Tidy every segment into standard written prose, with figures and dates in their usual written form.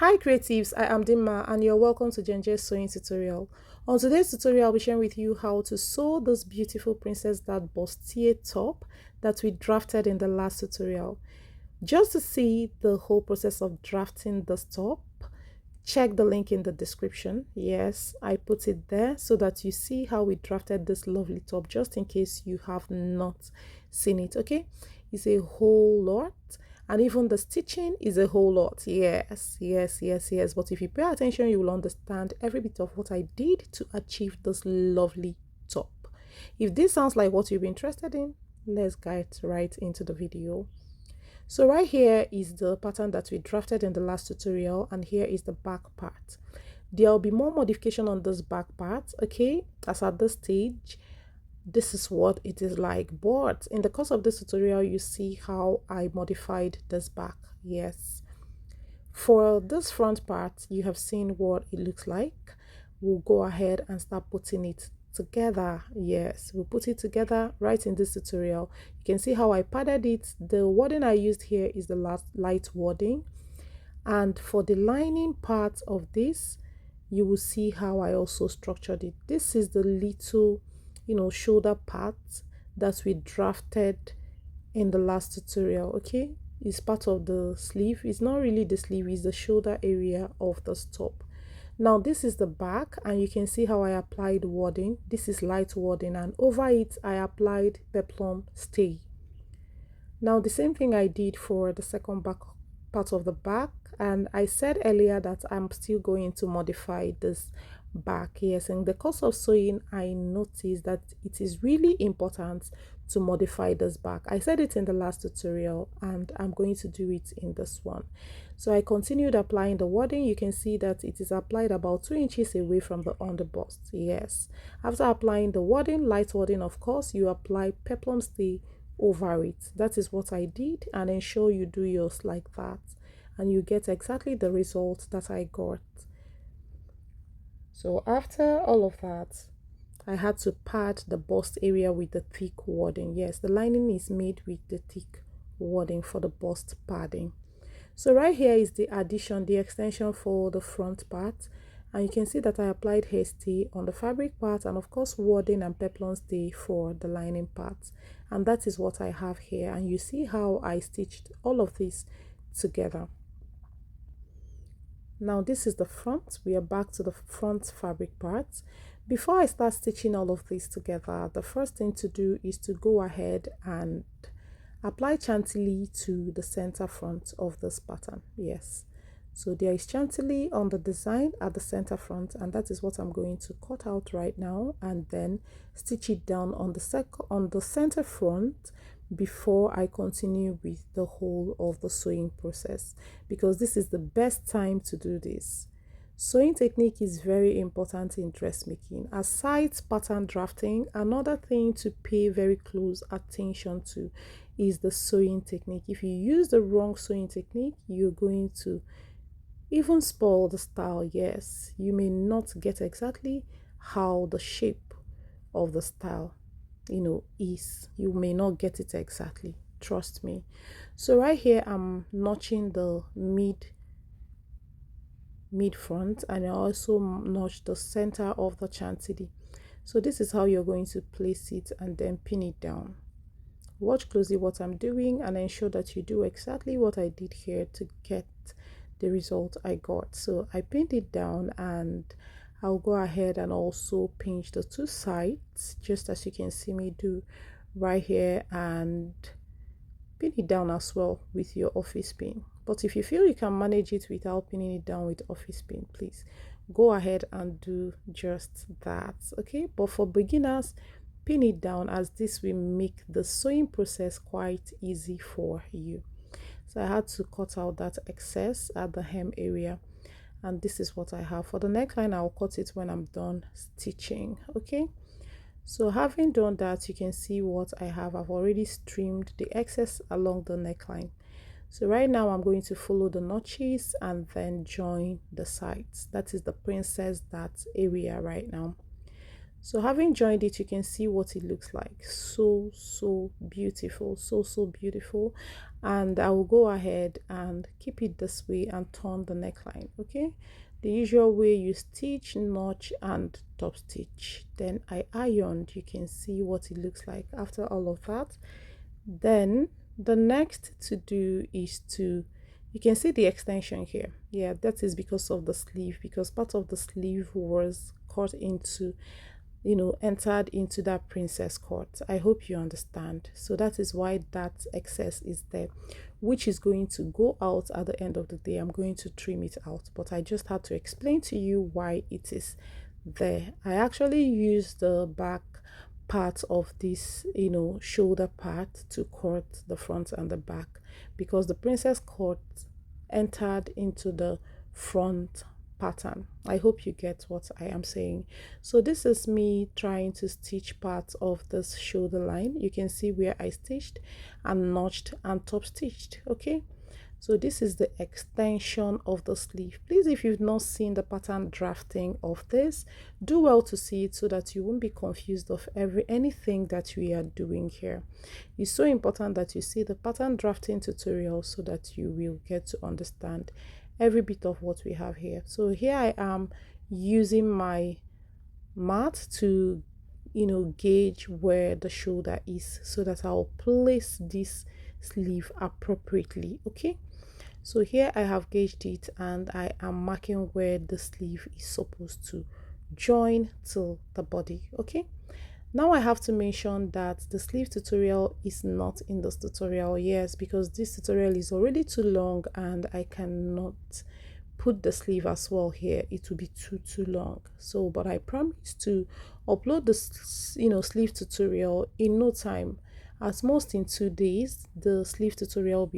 Hi creatives, I am Dimma and you're welcome to Jenje's sewing tutorial. On today's tutorial, I'll be sharing with you how to sew this beautiful Princess Dart Bustier top that we drafted in the last tutorial. Just to see the whole process of drafting this top, check the link in the description. Yes, I put it there so that you see how we drafted this lovely top, just in case you have not seen it. Okay, it's a whole lot, and even the stitching is a whole lot. Yes, but if you pay attention, you will understand every bit of what I did to achieve this lovely top. If this sounds like what you'll be interested in, let's get right into the video. So right here is the pattern that we drafted in the last tutorial, and here is the back part. There will be more modification on this back part, okay, as at this stage this is what it is like, but in the course of this tutorial you see how I modified this back. Yes, for this front part you have seen what it looks like. We'll go ahead and start putting it together. Yes, we'll put it together right in this tutorial. You can see how I padded it. The wording I used here is the last light wording, and for the lining part of this you will see how I also structured it. This is the little shoulder part that we drafted in the last tutorial. Okay, it's part of the sleeve. It's not really the sleeve, it's the shoulder area of the top. Now this is the back, and you can see how I applied wording. This is light wording, and over it I applied peplum stay. Now the same thing I did for the second back part of the back, and I said earlier that I'm still going to modify this back. Yes, in the course of sewing I noticed that it is really important to modify this back. I said it in the last tutorial and I'm going to do it in this one. So I continued applying the wording. You can see that it is applied about 2 inches away from the underbust. Yes, after applying the wording, light wording of course, you apply peplum stay over it. That is what I did, and ensure you do yours like that and you get exactly the result that I got. So after all of that, I had to pad the bust area with the thick wording. Yes, the lining is made with the thick wording for the bust padding. So right here is the addition, the extension for the front part, and you can see that I applied hasty on the fabric part, and of course wording and peplum stay for the lining part, and that is what I have here. And you see how I stitched all of this together. Now this is the front. We are back to the front fabric part. Before I start stitching all of this together, the first thing to do is to go ahead and apply chantilly to the center front of this pattern. Yes, so there is chantilly on the design at the center front, and that is what I'm going to cut out right now and then stitch it down on the center front before I continue with the whole of the sewing process, because this is the best time to do this. Sewing technique is very important in dressmaking. Aside pattern drafting, another thing to pay very close attention to is the sewing technique. If you use the wrong sewing technique, you're going to even spoil the style. Yes, you may not get exactly how the shape of the style is. You may not get it exactly, trust me. So right here I'm notching the mid front, and I also notch the center of the chantilly. So this is how you're going to place it and then pin it down. Watch closely what I'm doing and ensure that you do exactly what I did here to get the result I got. So I pinned it down, and I'll go ahead and also pinch the two sides, just as you can see me do right here, and pin it down as well with your office pin. But if you feel you can manage it without pinning it down with office pin, please go ahead and do just that. Okay, but for beginners, pin it down, as this will make the sewing process quite easy for you. So I had to cut out that excess at the hem area, and this is what I have. For the neckline, I'll cut it when I'm done stitching. Okay, so having done that, you can see what I have. I've already trimmed the excess along the neckline. So right now I'm going to follow the notches and then join the sides. That is the Princess Dart area right now. So having joined it, you can see what it looks like. So beautiful, so beautiful. And I will go ahead and keep it this way and turn the neckline. Okay, the usual way you stitch, notch and top stitch, then I ironed. You can see what it looks like after all of that. Then the next to do is to, you can see the extension here. Yeah, that is because of the sleeve, because part of the sleeve was cut into, entered into that princess cut. I hope you understand. So that is why that excess is there, which is going to go out at the end of the day. I'm going to trim it out, but I just had to explain to you why it is there. I actually used the back part of this, shoulder part to cut the front and the back, because the princess cut entered into the front pattern. I hope you get what I am saying. So this is me trying to stitch part of this shoulder line. You can see where I stitched and notched and top stitched. Okay, so this is the extension of the sleeve. Please, if you've not seen the pattern drafting of this, do well to see it so that you won't be confused of anything that we are doing here. It's so important that you see the pattern drafting tutorial so that you will get to understand every bit of what we have here. So here I am using my mat to gauge where the shoulder is so that I'll place this sleeve appropriately. Okay, so here I have gauged it and I am marking where the sleeve is supposed to join to the body. Okay, now I have to mention that the sleeve tutorial is not in this tutorial. Yes, because this tutorial is already too long and I cannot put the sleeve as well here. It will be too long. So but I promise to upload the sleeve tutorial in no time, at most in 2 days. The sleeve tutorial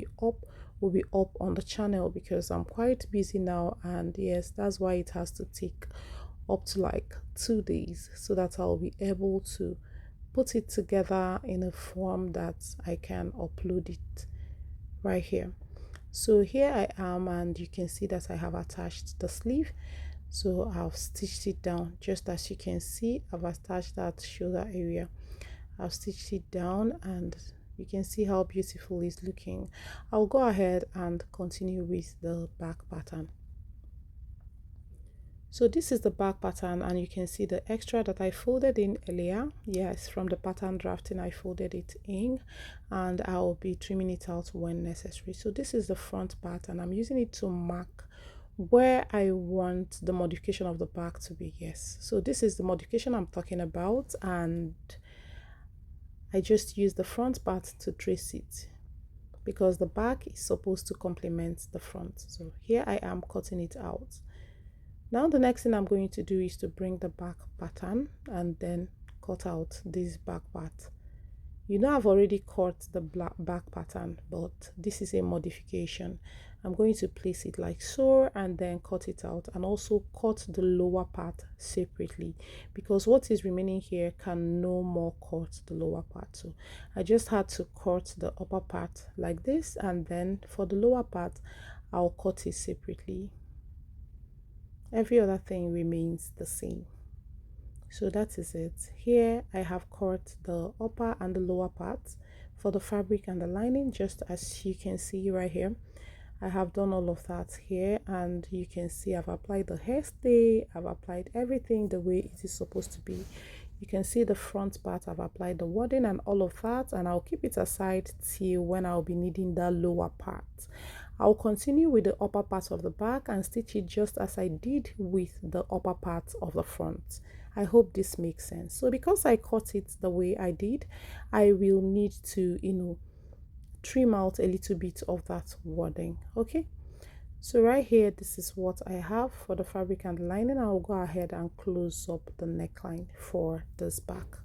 will be up on the channel because I'm quite busy now, and yes, that's why it has to take up to like 2 days so that I'll be able to put it together in a form that I can upload it right here. So here I am, and you can see that I have attached the sleeve. So I've stitched it down just as you can see. I've attached that shoulder area. I've stitched it down and you can see how beautiful it's looking. I'll go ahead and continue with the back pattern. So this is the back pattern, and you can see the extra that I folded in earlier. Yes, from the pattern drafting I folded it in, and I'll be trimming it out when necessary. So this is the front part, and I'm using it to mark where I want the modification of the back to be. Yes, so this is the modification I'm talking about, and I just use the front part to trace it because the back is supposed to complement the front. So here I am cutting it out. Now the next thing I'm going to do is to bring the back pattern and then cut out this back part. I've already cut the back pattern, but this is a modification. I'm going to place it like so and then cut it out, and also cut the lower part separately because what is remaining here can no more cut the lower part. So I just had to cut the upper part like this, and then for the lower part I'll cut it separately. Every other thing remains the same. So that is it. Here I have cut the upper and the lower parts for the fabric and the lining, just as you can see right here. I have done all of that here, and you can see I've applied the hairstay, I've applied everything the way it is supposed to be. You can see the front part, I've applied the wadding and all of that, and I'll keep it aside till when I'll be needing the lower part. I'll continue with the upper part of the back and stitch it just as I did with the upper part of the front. I hope this makes sense. So because I cut it the way I did, I will need to trim out a little bit of that wadding. Okay, so right here, this is what I have for the fabric and the lining. I'll go ahead and close up the neckline for this back.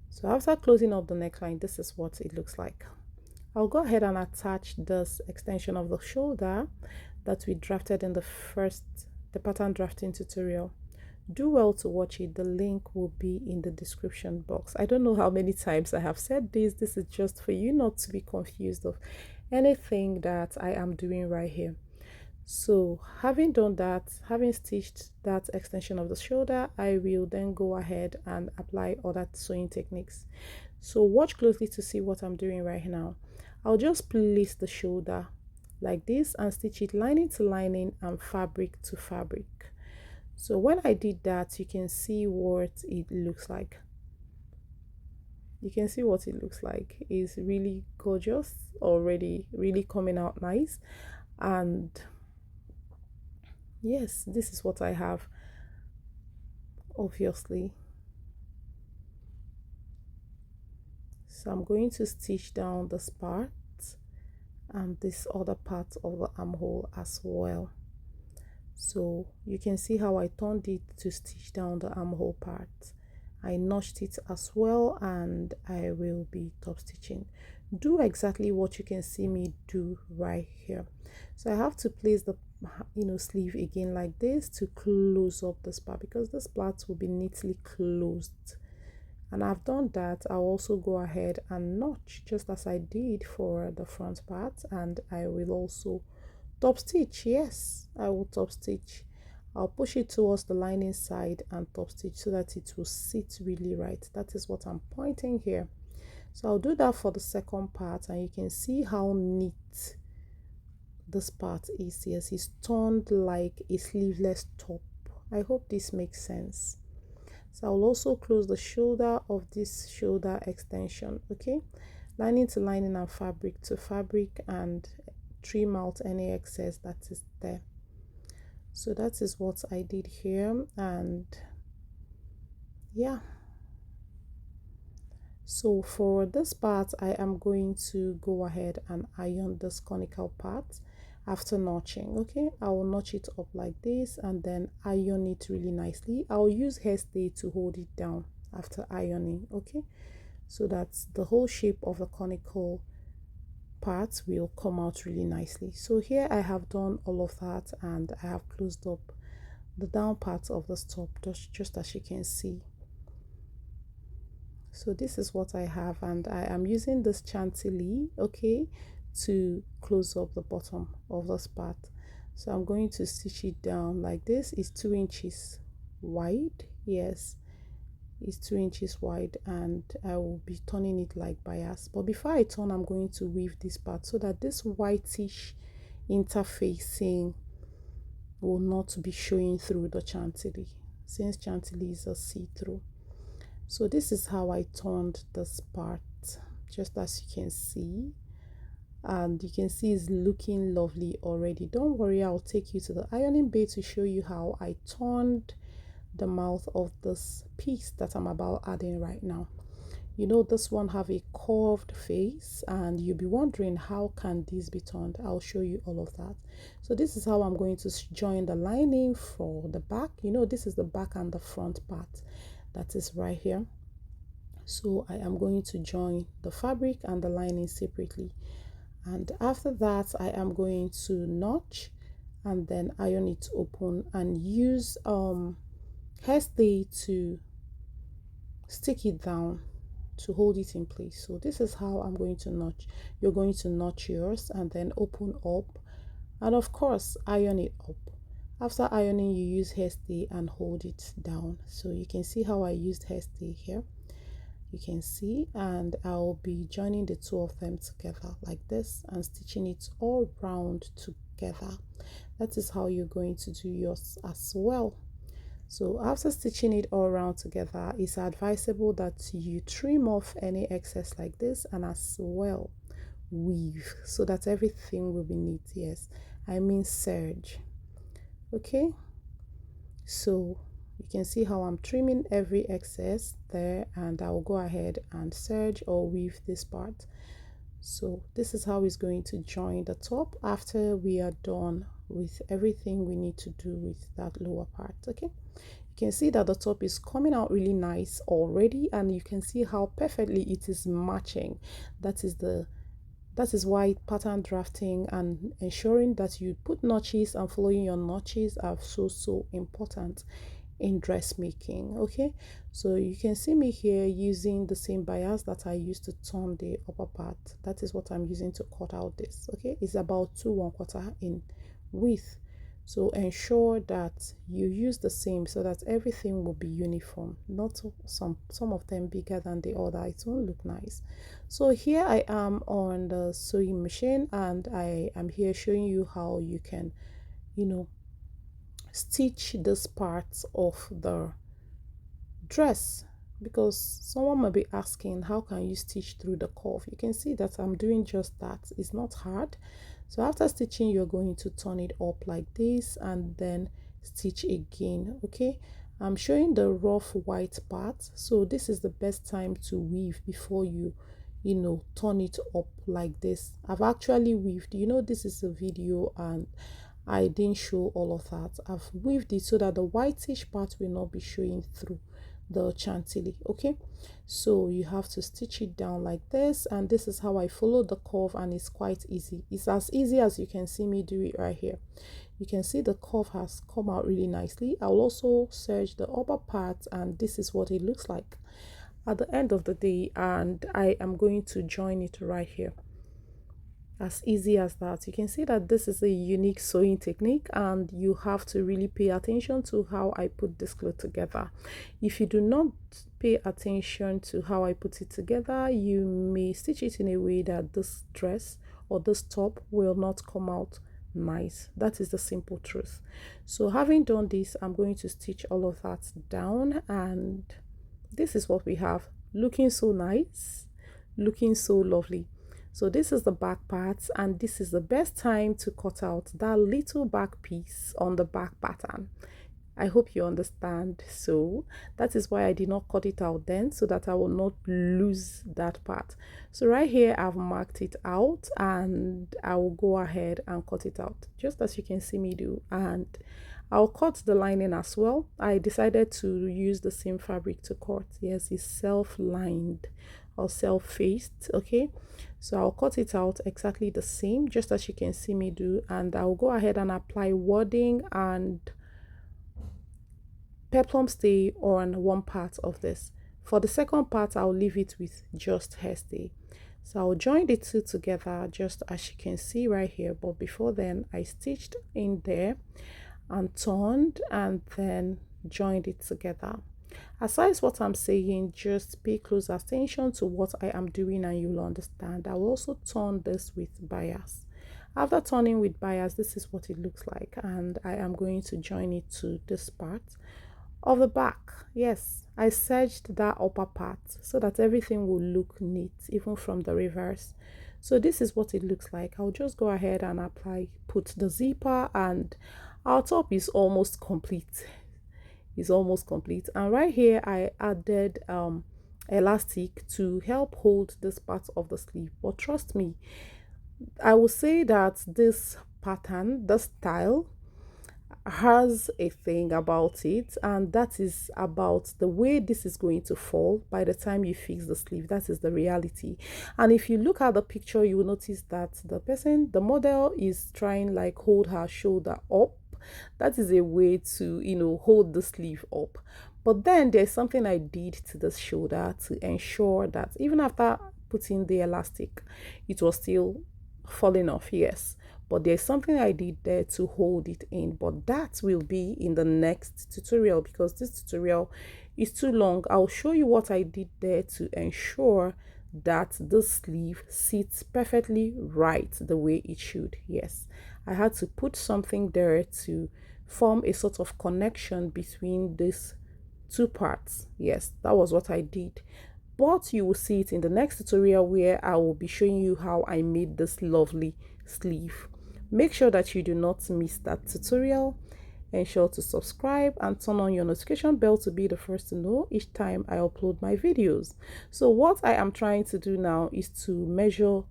So after closing up the neckline, this is what it looks like. I'll go ahead and attach this extension of the shoulder that we drafted in the pattern drafting tutorial. Do well to watch it. The link will be in the description box. I don't know how many times I have said this. This is just for you not to be confused of anything that I am doing right here. So having done that, having stitched that extension of the shoulder, I will then go ahead and apply other sewing techniques. So watch closely to see what I'm doing right now. I'll just place the shoulder like this and stitch it lining to lining and fabric to fabric. So when I did that, you can see what it looks like. You can see what it looks like. It's really gorgeous already, really coming out nice. And yes, this is what I have, obviously. So I'm going to stitch down this part and this other part of the armhole as well. So you can see how I turned it to stitch down the armhole part. I notched it as well, and I will be top stitching. Do exactly what you can see me do right here. So I have to place the sleeve again like this to close up this part, because this part will be neatly closed. And I've done that. I'll also go ahead and notch just as I did for the front part, and I will also top stitch. Yes, I will top stitch. I'll push it towards the lining side and top stitch so that it will sit really right. That is what I'm pointing here. So I'll do that for the second part, and you can see how neat this part is. Yes, it's turned like a sleeveless top. I hope this makes sense. So I'll also close the shoulder of this shoulder extension, okay, lining to lining and fabric to fabric, and trim out any excess that is there. So that is what I did here. And yeah, so for this part, I am going to go ahead and iron this conical part after notching. Okay, I will notch it up like this and then iron it really nicely. I'll use hairstay to hold it down after ironing, okay, so that the whole shape of the conical part will come out really nicely. So here I have done all of that, and I have closed up the down part of the top, just as you can see. So this is what I have, and I am using this chantilly, okay, to close up the bottom of this part. So I'm going to stitch it down like this. It's 2 inches wide. Yes, it's 2 inches wide, and I will be turning it like bias. But before I turn, I'm going to weave this part so that this whitish interfacing will not be showing through the chantilly, since chantilly is a see-through. So this is how I turned this part, just as you can see, and you can see it's looking lovely already. Don't worry, I'll take you to the ironing bay to show you how I turned the mouth of this piece that I'm about adding right now. You know, this one have a curved face, and you'll be wondering how can this be turned. I'll show you all of that. So this is how I'm going to join the lining for the back. You know, this is the back and the front part that is right here. So I am going to join the fabric and the lining separately, and after that I am going to notch and then iron it open and use hairstay to stick it down to hold it in place. So this is how I'm going to notch. You're going to notch yours and then open up, and of course iron it up. After ironing, you use hairstay and hold it down. So you can see how I used hairstay here. You can see, and I'll be joining the two of them together like this and stitching it all round together. That is how you're going to do yours as well. So after stitching it all around together, it's advisable that you trim off any excess like this, and as well weave so that everything will be neat. Yes, I mean serge. Okay, so you can see how I'm trimming every excess there, and I will go ahead and serge or weave this part. So this is how it's going to join the top after we are done with everything we need to do with that lower part. Okay, you can see that the top is coming out really nice already, and you can see how perfectly it is matching. That is why pattern drafting and ensuring that you put notches and following your notches are so important in dressmaking. Okay, so you can see me here using the same bias that I used to turn the upper part. That is what I'm using to cut out this. Okay, it's about 2 1/4 in width. So ensure that you use the same so that everything will be uniform, not some of them bigger than the other. It won't look nice. So here I am on the sewing machine, and I am here showing you how you can, stitch this part of the dress, because someone might be asking, how can you stitch through the curve? You can see that I'm doing just that. It's not hard. So after stitching, you're going to turn it up like this and then stitch again. Okay, I'm showing the rough white part, so this is the best time to weave before you turn it up like this. I've actually weaved, this is a video and I didn't show all of that. I've weaved it so that the whitish part will not be showing through the chantilly. Okay, so you have to stitch it down like this, and this is how I follow the curve, and it's quite easy. It's as easy as you can see me do it right here. You can see the curve has come out really nicely. I'll also serge the upper part, and this is what it looks like at the end of the day, and I am going to join it right here. As easy as that. You can see that this is a unique sewing technique, and you have to really pay attention to how I put this cloth together. If you do not pay attention to how I put it together, you may stitch it in a way that this dress or this top will not come out nice. That is the simple truth. So having done this, I'm going to stitch all of that down, and this is what we have, looking so nice, looking so lovely. So this is the back part, and this is the best time to cut out that little back piece on the back pattern. I hope you understand. So that is why I did not cut it out then, so that I will not lose that part. So right here I've marked it out, and I will go ahead and cut it out just as you can see me do, and I'll cut the lining as well. I decided to use the same fabric to cut. Yes, it's self-lined or self-faced. Okay, so I'll cut it out exactly the same, just as you can see me do, and I'll go ahead and apply wadding and peplum stay on one part of this. For the second part, I'll leave it with just hairstay. So I'll join the two together just as you can see right here, but before then I stitched in there and turned and then joined it together. Aside what I'm saying, just pay close attention to what I am doing and you'll understand. I will also turn this with bias. After turning with bias, this is what it looks like, and I am going to join it to this part of the back. Yes, I serged that upper part so that everything will look neat even from the reverse. So this is what it looks like. I'll just go ahead and put the zipper, and our top is almost complete. Is almost complete, and right here I added elastic to help hold this part of the sleeve. But trust me, I will say that this pattern, the style, has a thing about it, and that is about the way this is going to fall by the time you fix the sleeve. That is the reality. And if you look at the picture, you will notice that the model is trying like hold her shoulder up. That is a way to hold the sleeve up. But then there's something I did to the shoulder to ensure that even after putting the elastic, it was still falling off. Yes, but there's something I did there to hold it in, but that will be in the next tutorial because this tutorial is too long. I'll show you what I did there to ensure that the sleeve sits perfectly right the way it should. Yes, I had to put something there to form a sort of connection between these two parts. Yes, that was what I did, but you will see it in the next tutorial where I will be showing you how I made this lovely sleeve. Make sure that you do not miss that tutorial. Ensure to subscribe and turn on your notification bell to be the first to know each time I upload my videos. So what I am trying to do now is to measure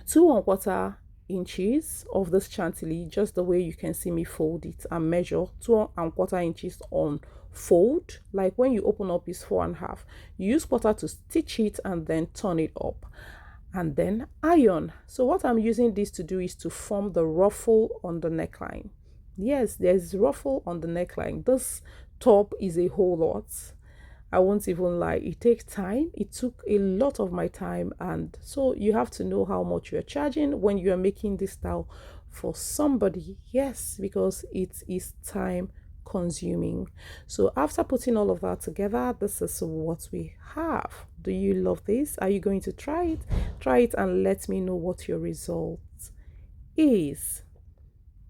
2¼ inches of this chantilly, just the way you can see me fold it, and measure 2¼ inches on fold. Like when you open up is 4½. You use quarter to stitch it and then turn it up and then iron. So what I'm using this to do is to form the ruffle on the neckline. Yes, there's ruffle on the neckline. This top is a whole lot. I won't even lie, it takes time. It took a lot of my time, and so you have to know how much you're charging when you're making this style for somebody. Yes, because it is time consuming. So after putting all of that together, this is what we have. Do you love this? Are you going to try it? Try it and let me know what your result is.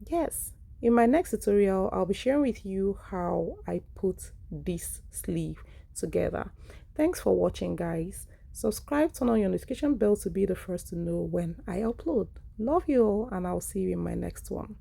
Yes, in my next tutorial, I'll be sharing with you how I put this sleeve together. Thanks for watching, guys. Subscribe, turn on your notification bell to be the first to know when I upload. Love you all, and I'll see you in my next one.